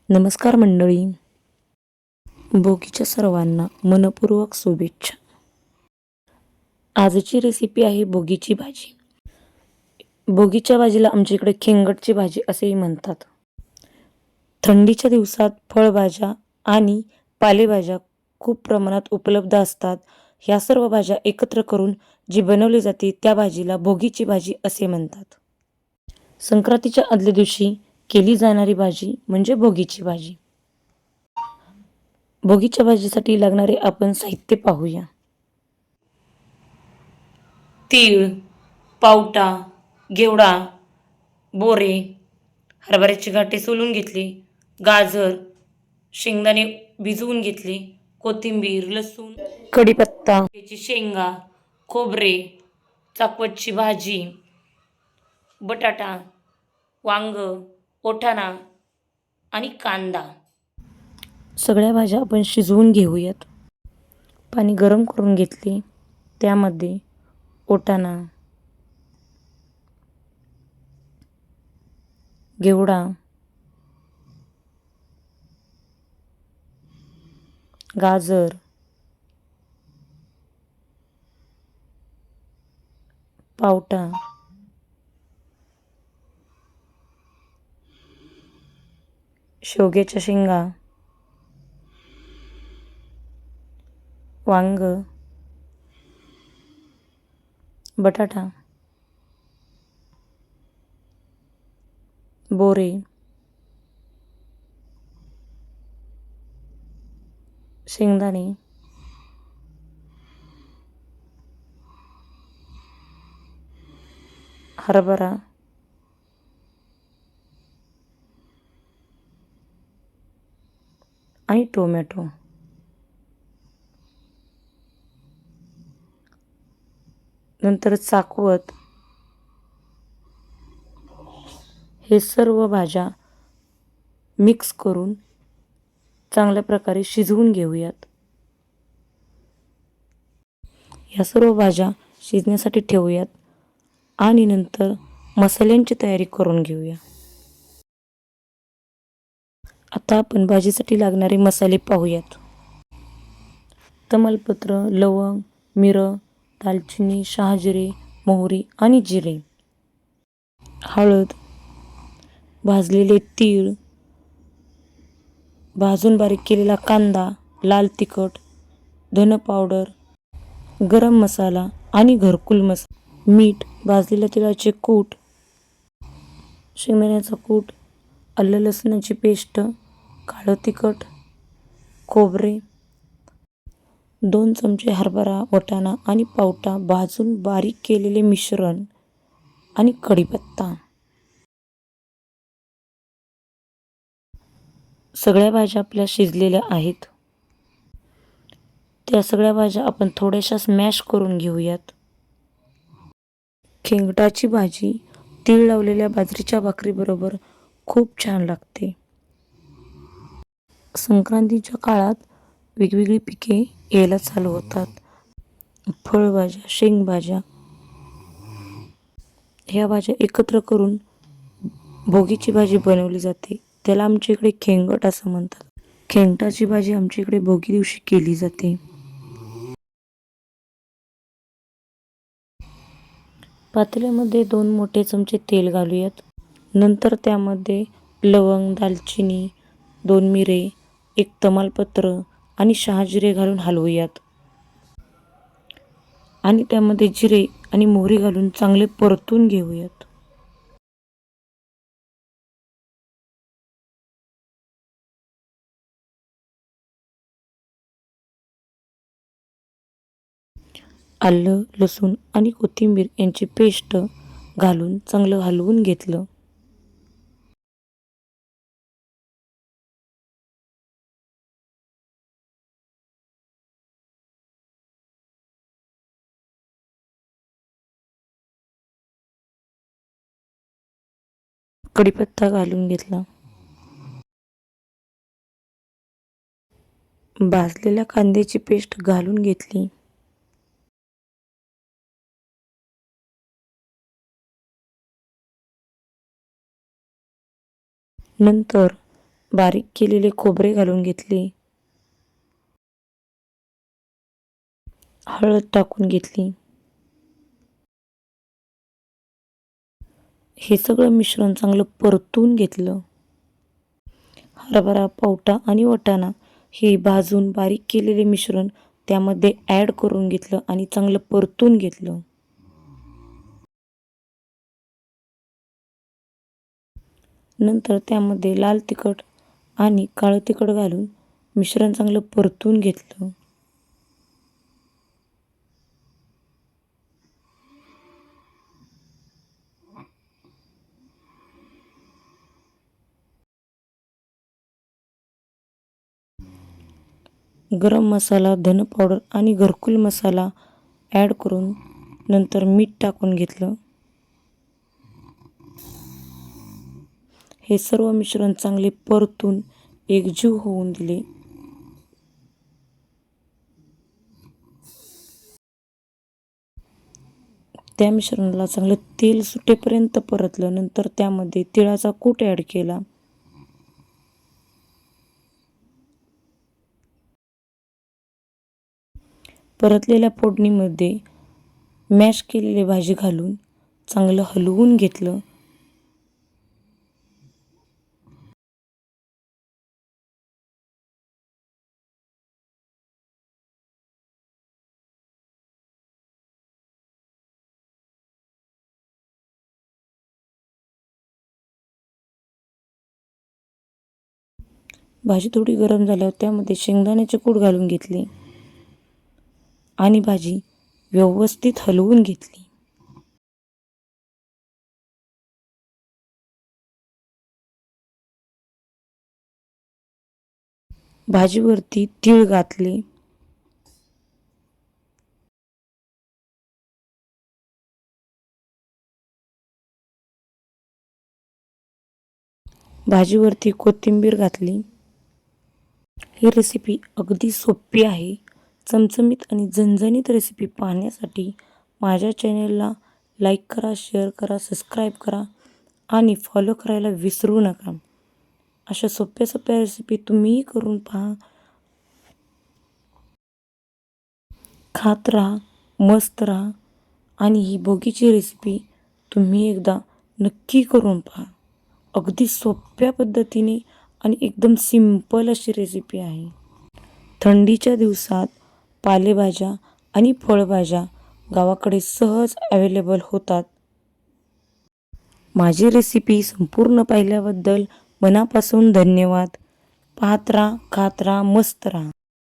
नमस्कार मंडळी. भोगीच्या सर्वांना मनपूर्वक शुभेच्छा. आजची रेसिपी आहे भोगीची भाजी. भोगीच्या भाजीला आमच्या इकडे खेंगटची भाजी असेही म्हणतात. थंडीच्या दिवसात फळभाज्या आणि पालेभाज्या खूप प्रमाणात उपलब्ध असतात. ह्या सर्व भाज्या एकत्र करून जी बनवली जाते त्या भाजीला भोगीची भाजी असे म्हणतात. संक्रांतीच्या आदल्या दिवशी केली जाणारी भाजी म्हणजे भोगीची भाजी. भोगीच्या भाजीसाठी लागणारे आपण साहित्य पाहूया. तीळ, पावटा, घेवडा, बोरे, हरभऱ्याची गाठी सोलून घेतली, गाजर, शेंगदाणे भिजवून घेतले, कोथिंबीर, लसूण, कढीपत्ता, शेंगा, खोबरे, चाकवतची भाजी, बटाटा, वांग, ओठाणा आणि कांदा. सगळ्या भाज्या आपण शिजवून घेऊयात. पाणी गरम करून घेतले, त्यामध्ये ओठाणा, घेवडा, गाजर, पावटा, शेवग्याच्या शेंगा, वांग, बटाटा, बोरे, शेंगदाणे, हरभरा, आणि टोमॅटो. नंतर चाकवत. हे सर्व भाज्या मिक्स करून चांगल्या प्रकारे शिजवून घेऊयात. ह्या सर्व भाज्या शिजण्यासाठी ठेवूयात आणि नंतर मसाल्यांची तयारी करून घेऊया. आता आपण भाजीसाठी लागणारे मसाले पाहूयात. तमालपत्र, लवंग, मिरं, दालचिनी, शहाजिरे, मोहरी आणि जिरे, हळद, भाजलेले तीळ, भाजून बारीक केलेला कांदा, लाल तिखट, धन पावडर, गरम मसाला आणि घरकुल मसाला, मीठ, भाजलेल्या तिळाचे कूट, शेंगदाण्याचा कूट, आलं लसणाची पेस्ट, काळं तिखट, खोबरे, 2 चमचे हरभरा, वाटाणा आणि पावटा भाजून बारीक केलेले मिश्रण आणि कढीपत्ता. सगळ्या भाज्या आपल्या शिजलेल्या आहेत. त्या सगळ्या भाज्या आपण थोड्याशा स्मॅश करून घेऊयात. खेंगटाची भाजी तीळ लावलेल्या बाजरीच्या भाकरीबरोबर खूप छान लागते. संक्रांतीच्या काळात वेगवेगळी पिके यायला चालू होतात. फळभाज्या, शेंगभाज्या ह्या भाज्या एकत्र करून भोगीची भाजी बनवली जाते. त्याला आमच्या इकडे खेंगट असं म्हणतात. खेंगटाची भाजी आमच्या इकडे भोगी दिवशी केली जाते. पातेल्यामध्ये 2 मोठे चमचे तेल घालूयात. नंतर त्यामध्ये लवंग, दालचिनी, 2 मिरे, 1 तमालपत्र आणि शहाजिरे घालून हलवूयात. आणि त्यामध्ये जिरे आणि मोहरी घालून चांगले परतून घेऊयात. आलं, लसूण आणि कोथिंबीर यांची पेस्ट घालून चांगलं हलवून घेतलं. कढीपत्ता घालून घेतला. भाजलेल्या कांद्याची पेस्ट घालून घेतली. नंतर बारीक केलेले खोबरे घालून घेतले, हळद टाकून घेतली. हे सगळं मिश्रण चांगलं परतून घेतलं. हरभरा, पावटा आणि वाटाणा हे भाजून बारीक केलेले मिश्रण त्यामध्ये ॲड करून घेतलं आणि चांगलं परतून घेतलं. नंतर त्यामध्ये लाल तिखट आणि काळं तिखट घालून मिश्रण चांगलं परतून घेतलं. गरम मसाला, धन पावडर आणि घरकुल मसाला ॲड करून नंतर मीठ टाकून घेतलं. हे सर्व मिश्रण चांगले परतून एकजीव होऊन दिले. त्या मिश्रणाला चांगलं तेल सुटेपर्यंत परतलं. नंतर त्यामध्ये तिळाचा कूट ॲड केला. परतलेल्या फोडणीमध्ये मॅश केलेली भाजी घालून चांगलं हलवून घेतलं. भाजी थोडी गरम झाल्यावर त्यामध्ये शेंगदाण्याचे कूट घालून घेतले आणि भाजी व्यवस्थित हलवून घेतली. भाजीवरती तीळ घातले. भाजीवरती कोथिंबीर घातली. ही रेसिपी अगदी सोपी आहे. चमचमीत आणि झणझणीत रेसिपी पाहण्यासाठी माझ्या चॅनेलला लाईक करा, शेअर करा, सबस्क्राईब करा आणि फॉलो करायला विसरू नका. अशा सोप्या सोप्या रेसिपी तुम्हीही करून पहा. खात राहा, मस्त राहा आणि ही भोगीची रेसिपी तुम्ही एकदा नक्की करून पहा. अगदी सोप्या पद्धतीने आणि एकदम सिंपल अशी रेसिपी आहे. थंडीच्या दिवसात पालेभाज्या आणि फळभाज्या गावाकडे सहज अवेलेबल होतात. माझी रेसिपी संपूर्ण पाहिल्याबद्दल मनापासून धन्यवाद. पाहत राहा, खात राहा, मस्त राहा.